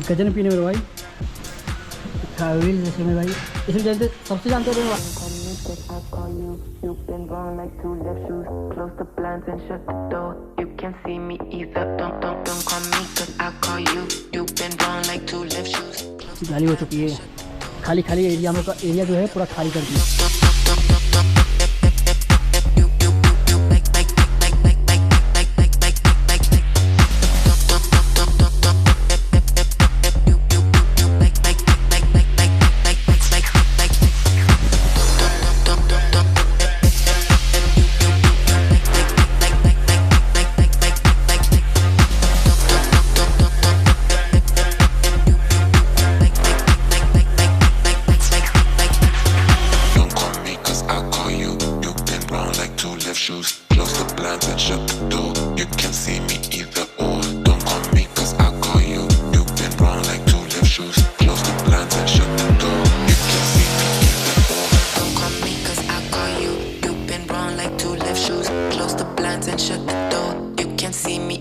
गजन पीने मेरे भाई रील जैसे में भाई इसमें जानते सबसे जानते हो You've been wrong like two left shoes. Close the blinds and shut the door. You can't see me either. Don't call me 'cause I call you. You've been wrong like two left shoes. गाली हो चुकी है खाली खाली area में का area जो है पूरा खाली कर दिया shoes, close the blinds and shut the door. You can't see me either or. Don't call me 'cause I call you. You've been wrong like two left shoes. Close the blinds and shut the door. You can't see me either or. Don't call me 'cause I call you. You've been wrong like two left shoes. Close the blinds and shut the door. You can't see me